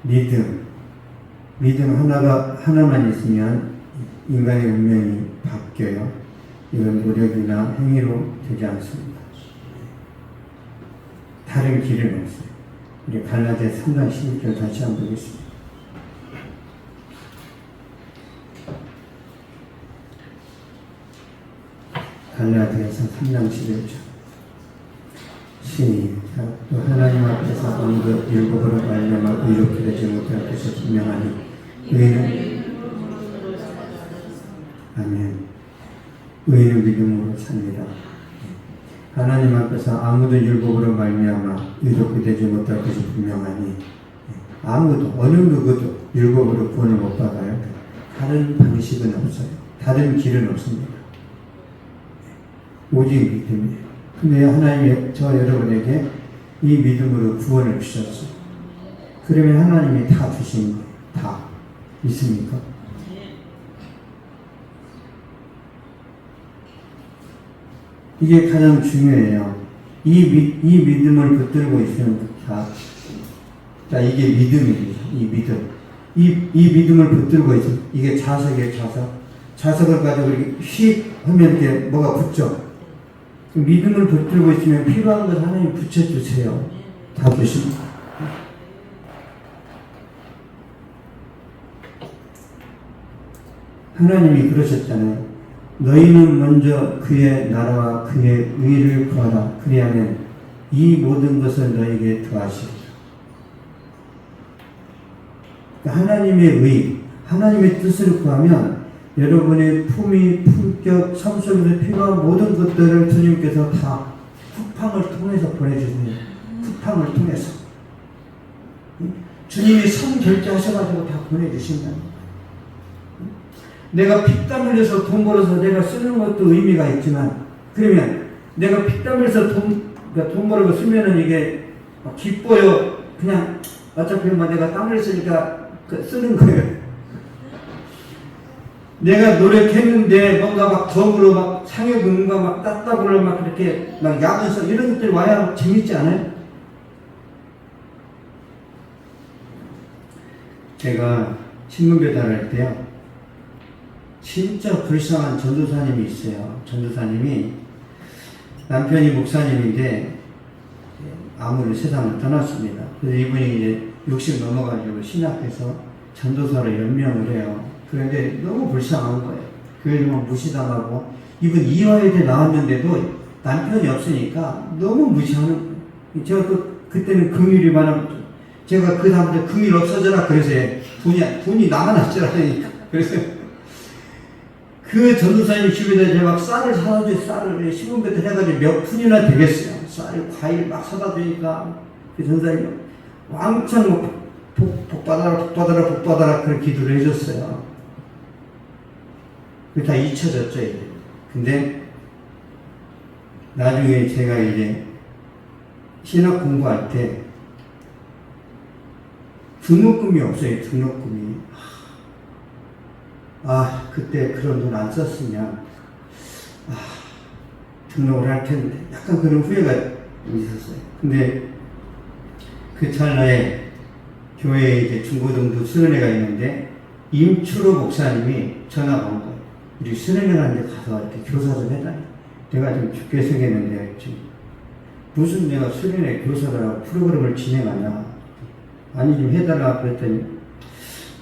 S2: 믿음 하나만 있으면 인간의 운명이 바뀌어요. 이건 노력이나 행위로 되지 않습니다. 다른 길은 없어요. 우리 갈라디아 3장 11절 다시 한번 보겠습니다. 갈라디아서 3장 11절 시작. 또 하나님 앞에서 언급 율법으로 말미암아 의롭게 되지 못할 것이 분명하니 의인은 아멘. 의인은 믿음으로 삽니다. 하나님 앞에서 아무도 율법으로 말미암아 의롭게 되지 못할 것이 분명하니 아무도 어느 누구도 율법으로 구원을 못 받아요. 다른 방식은 없어요. 다른 길은 없습니다. 오직 믿음이에요. 근데 하나님이 저 여러분에게 이 믿음으로 구원을 주셨어요. 그러면 하나님이 다 주신 거예요. 다. 믿습니까? 이게 가장 중요해요. 이 믿음을 붙들고 있으면 자, 이게 믿음입니다. 이 믿음. 이 믿음을 붙들고 있어요. 이게 자석이에요, 자석. 자석을 가지고 이렇게 휙 하면 이렇게 뭐가 붙죠. 믿음을 붙들고 있으면 필요한 것 하나님 붙여주세요. 다 주십니다. 하나님이 그러셨잖아요. 너희는 먼저 그의 나라와 그의 의를 구하라. 그리하면 이 모든 것을 너희에게 더하시리라. 하나님의 의, 하나님의 뜻을 구하면 여러분의 품위, 품격, 삶 속에서 필요한 모든 것들을 주님께서 다 쿠팡을 통해서 보내주세요. 쿠팡을 통해서. 주님이 선 결제하셔가지고 다 보내주신다는 거예요. 내가 피땀 흘려서 돈 벌어서 내가 쓰는 것도 의미가 있지만, 그러면 내가 피땀 흘려서 돈 벌어서 쓰면은 이게 기뻐요. 그냥 어차피 내가 땀 흘렸으니까 쓰는 거예요. 내가 노력했는데 뭔가 막 덕으로 막 상여금과 막 따따구를 막 그렇게 막 야근서 이런 것들이 와야 재밌지 않아요? 제가 신문 배달할 때요. 진짜 불쌍한 전도사님이 있어요. 전도사님이 남편이 목사님인데 아무리 세상을 떠났습니다. 그래서 이분이 이제 60 넘어가지고 신학해서 전도사로 연명을 해요. 그런데 너무 불쌍한 거예요. 교회를 막 무시당하고 이분 이화여대 나왔는데도 남편이 없으니까 너무 무시하는 거예요. 제가 그때는 긍휼이 많았죠. 제가 그 다음부터 긍휼 없어져라 그래서 돈이 나만 없지라니까. 그래서 그 전도사님 집에다 제가 쌀을 사다 줘요. 쌀을 신문배달 해가지고 몇 푼이나 되겠어요. 쌀, 과일 막 사다 주니까 그 전도사님이 왕창 복 받아라 그런 기도를 해줬어요. 그게 다 잊혀졌죠, 이제. 근데 나중에 제가 이제 신학 공부할 때 등록금이 없어요, 등록금이. 그때 그런 돈 안 썼으면 등록을 할 텐데 약간 그런 후회가 있었어요. 근데 그 찰나에 교회에 이제 중고등부 수련회가 있는데 임추로 목사님이 전화가 온 거예요. 우리 수련회라는 데 가서 이렇게 교사 좀 해달라. 내가 좀 죽게 생겼는데 지금 무슨 내가 수련회 교사를 하고 프로그램을 진행하냐. 아니 좀 해달라 그랬더니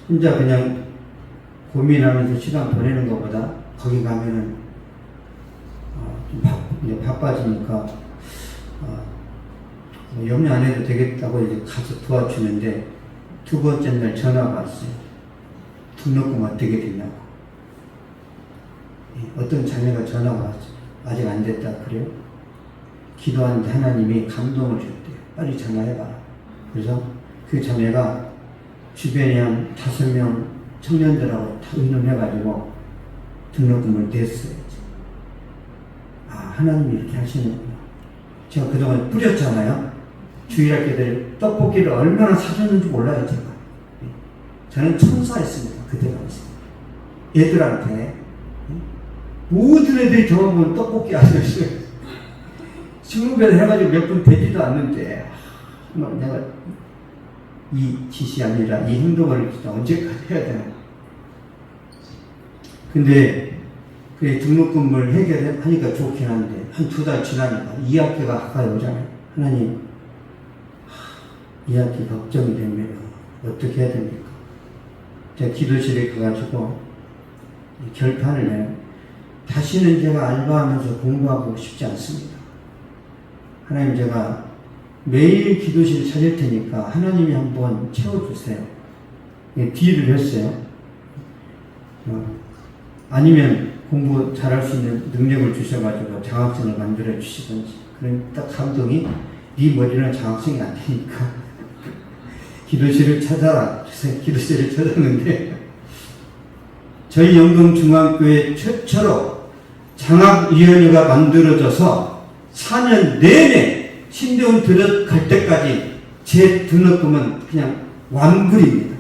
S2: 혼자 그냥 고민하면서 시간 보내는 것보다 거기 가면은 좀 바빠지니까 염려 안 해도 되겠다고 이제 가서 도와주는데 두 번째 날 전화가 왔어요. 등록금 어떻게 됐냐고. 어떤 자녀가 전화가 왔어요. 아직 안 됐다 그래요? 기도하는데 하나님이 감동을 줬대요. 빨리 전화해봐라. 그래서 그 자녀가 주변에 한 5명 청년들하고 다 의논해가지고 등록금을 냈어요. 하나님이 이렇게 하시는구나. 제가 그동안 뿌렸잖아요. 주일학교들 떡볶이를 얼마나 사줬는지 몰라요, 제가. 저는 천사였습니다. 그때 당시. 애들한테. 모든 애들이 저만 보면 떡볶이 아저씨. 신문배를 해가지고 몇 분 되지도 않는데, 내가 이 짓이 아니라 이 행동을 진짜 언제까지 해야 되나. 근데 그 등록금을 해결하니까 좋긴 한데 한 2달 지나니까 2학기가 가까이 오잖아요. 하나님 2학기 걱정이 되면 어떻게 해야 됩니까? 제가 기도실에 가가지고 결판을 내요. 다시는 제가 알바하면서 공부하고 싶지 않습니다. 하나님 제가 매일 기도실 찾을 테니까 하나님이 한번 채워주세요. 딜을 했어요. 아니면 공부 잘할 수 있는 능력을 주셔가지고 장학생을 만들어 주시든지. 그런 딱 감동이 네 머리는 장학생이 안 되니까 기도실을 찾아라. 그래서 기도실을 찾았는데 저희 영동중앙교회 최초로 장학위원회가 만들어져서 4년 내내 신대원 들어갈 때까지 제 등록금은 그냥 완불입니다.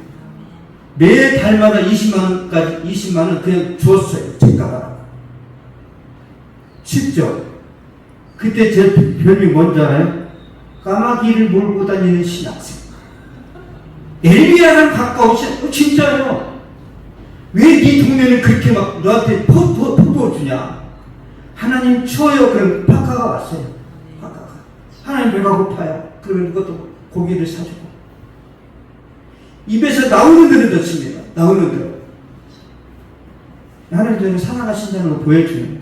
S2: 매 달마다 20만 원 그냥 줬어요. 책가봐라. 쉽죠? 그때 제 별명이 뭔지 알아요? 까마귀를 몰고 다니는 신학생. 엘리야랑 가까운 신학생. 진짜요. 왜 네 동네는 그렇게 막 너한테 포도 주냐? 하나님 추워요. 그럼 박하가 왔어요. 박하가. 하나님 배가 고파요. 그런 것도 고기를 사주고. 입에서 나오는 대로 듣습니다. 나오는 대로. 하나님 저는 살아가신다는 걸 보여주는 거예요.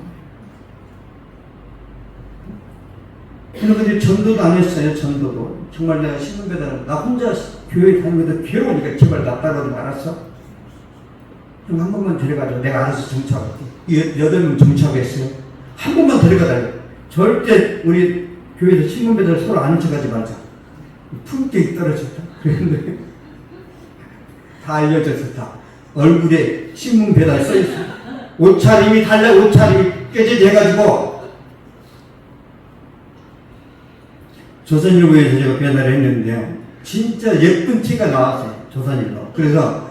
S2: 저는 근데 전도도 안 했어요. 전도도. 정말 내가 신문 배달하고 나 혼자 교회 다니면서 괴로우니까 제발 나 따라오지 말았어. 형 한 번만 데려가줘. 내가 알아서 정착할게. 8명 정착했어요. 한 번만 데려가달래. 절대 우리 교회에서 신문 배달 서로 아는 척하지 말자. 품격이 떨어졌다. 그랬는데 다 알려졌어. 다 얼굴에 신문 배달 써있어. 옷차림이 달라. 옷차림이 깨져져가지고 조선일보에서 제가 배달을 했는데요. 진짜 예쁜 티가 나왔어요. 조선일보. 그래서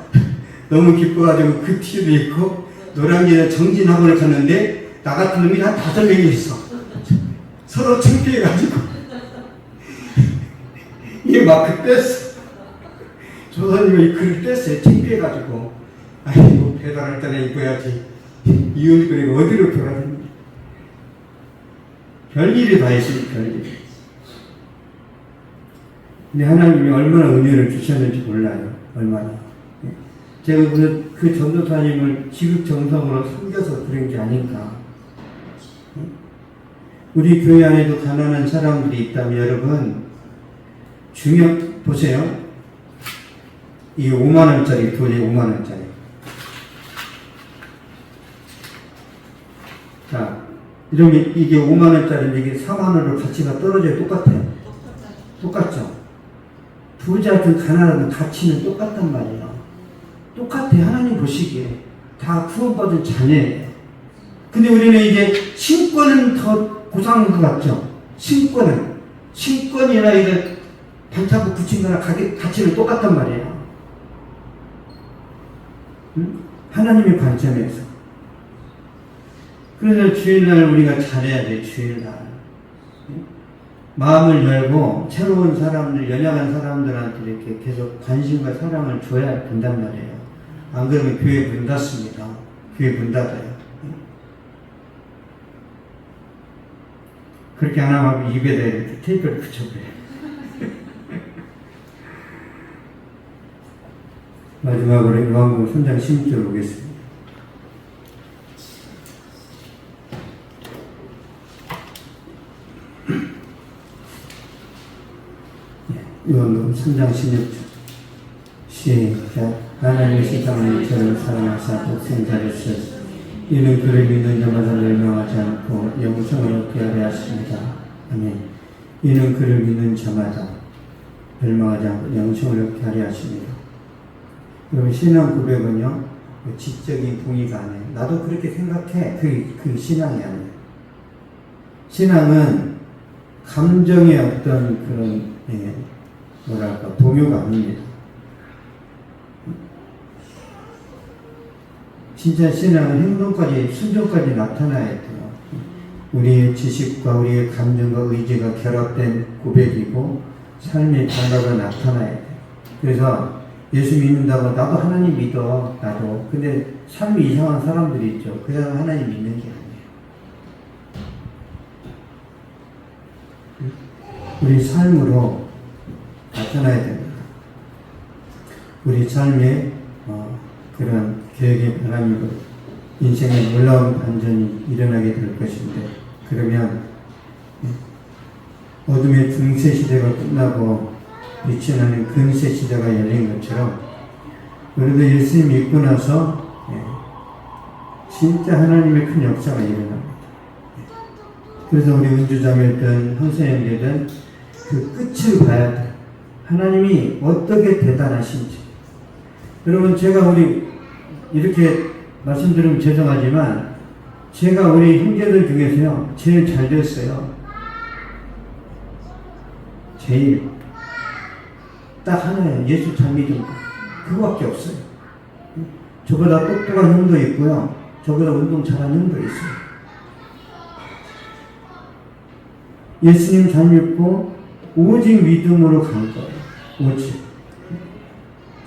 S2: 너무 기뻐가지고 그 티도 있고 노량진에 정진학원을 갔는데 나 같은 놈이 한 5명이 있어. 서로 창피해가지고 이 마크 뗐어. 조선일보에 글을 뗐어요. 창피해가지고 아이고 배달할 때는 입어야지. 이 옷 입고 내가 어디로 돌아다니냐. 별일이 다 있어요. 별일. 근데 하나님이 얼마나 은혜를 주셨는지 몰라요. 얼마나. 제가 그 전도사님을 지극정성으로 섬겨서 그런 게 아닐까. 우리 교회 안에도 가난한 사람들이 있다면 여러분, 보세요. 이게 5만원짜리 돈이 5만원짜리. 자, 이러면 이게 5만원짜리인데 이게 4만원으로 가치가 떨어져야 똑같아요. 똑같죠? 부자든 가난하든 가치는 똑같단 말이에요. 똑같아. 하나님 보시기에 다 구원받은 자녀예요. 근데 우리는 이제 신권은 더 고상한 것 같죠? 신권이나 이게 반창고 붙인 거나 가치는 똑같단 말이에요. 응? 하나님의 관점에서. 그래서 주일날 우리가 잘해야 돼. 주일날 마음을 열고 새로운 사람들, 연약한 사람들한테 이렇게 계속 관심과 사랑을 줘야 된단 말이에요. 안 그러면 교회 문 닫습니다. 교회 문 닫아요. 그렇게 안 하면 입에다 이렇게 테이프를 붙여버려요. 마지막으로 요한복음 3장 16절 보겠습니다. 요한복음 3장 16절 시작. 하나님의 세상을 이처럼 사랑하사 독생자를 주셨으니 이는 그를 믿는 자마다 멸망하지 않고 영생을 얻게 하려 하십니다. 아멘. 이는 그를 믿는 자마다 멸망하지 않고 영생을 얻게 하려 하십니다. 여러분 신앙 고백은요 지적인 동의가 아니에요. 나도 그렇게 생각해. 그 신앙이 아니에요. 신앙은 감정의 어떤 그런 뭐랄까 동요가 아닙니다. 진짜 신앙은 행동까지 순종까지 나타나야 돼요. 우리의 지식과 우리의 감정과 의지가 결합된 고백이고 삶의 변화가 나타나야 돼요. 그래서 예수 믿는다고 나도 하나님 믿어. 나도. 근데 삶이 이상한 사람들이 있죠. 그 사람은 하나님 믿는 게 아니에요. 우리 삶으로 나타나야 됩니다. 우리 삶에 그런 계획의 변함으로 인생의 놀라운 반전이 일어나게 될 것인데, 그러면 어둠의 중세 시대가 끝나고 빛이 나는 근세 시대가 열린 것처럼 우리도 예수님 믿고 나서 진짜 하나님의 큰 역사가 일어납니다. 그래서 우리 은주자매든 형제님들은 그 끝을 봐야 돼. 하나님이 어떻게 대단하신지. 여러분, 제가 우리 이렇게 말씀드리면 죄송하지만 제가 우리 형제들 중에서요 제일 잘 됐어요. 제일 딱 하나예요. 예수 잘 믿은 거. 그거밖에 없어요. 저보다 똑똑한 형도 있고요. 저보다 운동 잘하는 형도 있어요. 예수님 잘 믿고 오직 믿음으로 간 거예요. 오직.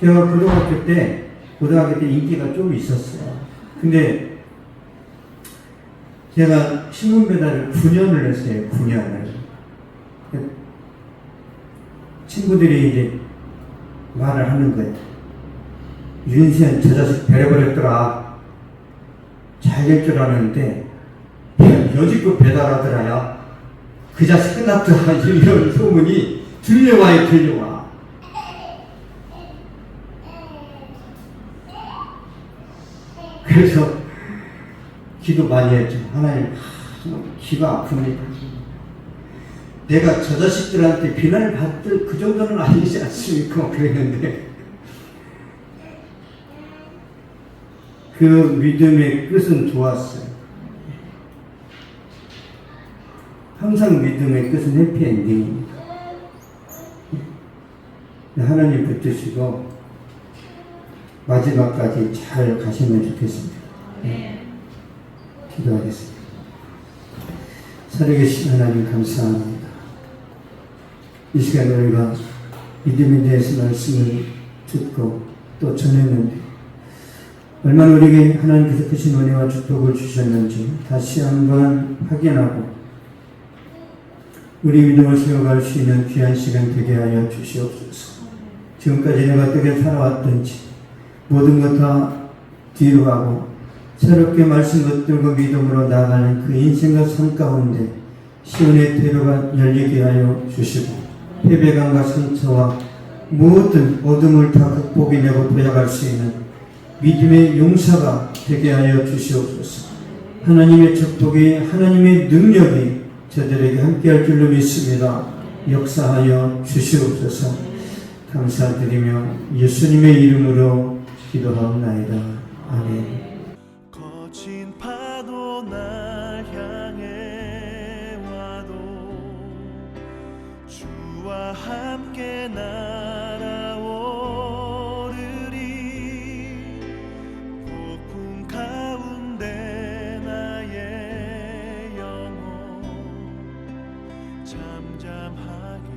S2: 제가 고등학교 때 인기가 좀 있었어요. 근데 제가 신문 배달을 9년을 했어요. 9년을. 친구들이 이제 말을 하는 거예요. 윤세현 저 자식 배려버렸더라. 잘 될 줄 아는데 여지껏 배달하더라야. 그 자식 끝났더라. 이런 소문이 들려와. 그래서 기도 많이 했죠. 하나님, 기가 아픕니다. 내가 저 자식들한테 비난을 받을 그 정도는 아니지 않습니까? 그랬는데 그 믿음의 끝은 좋았어요. 항상 믿음의 끝은 해피엔딩입니다. 하나님 붙드시고 마지막까지 잘 가시면 좋겠습니다. 기도하겠습니다. 살아계신 하나님 감사합니다. 이 시간에 우리가 믿음에 대해서 말씀을 듣고 또 전했는데 얼마나 우리에게 하나님께서 크신 은혜와 축복을 주셨는지 다시 한번 확인하고 우리 믿음을 세워갈 수 있는 귀한 시간 되게 하여 주시옵소서. 지금까지 내가 어떻게 살아왔든지 모든 것 다 뒤로 하고 새롭게 말씀 붙들고 믿음으로 나아가는 그 인생과 삶 가운데 시온의 대로가 열리게 하여 주시고 패배감과 상처와 모든 어둠을 다 극복해내고 도약할 수 있는 믿음의 용사가 되게 하여 주시옵소서. 하나님의 축복이 하나님의 능력이 저들에게 함께할 줄로 믿습니다. 역사하여 주시옵소서. 감사드리며 예수님의 이름으로 기도하옵나이다. 아멘.
S1: 거친 파도 날 향해 와도 주와 함께 날아오르리. 폭풍 가운데 나의 영혼 잠잠하게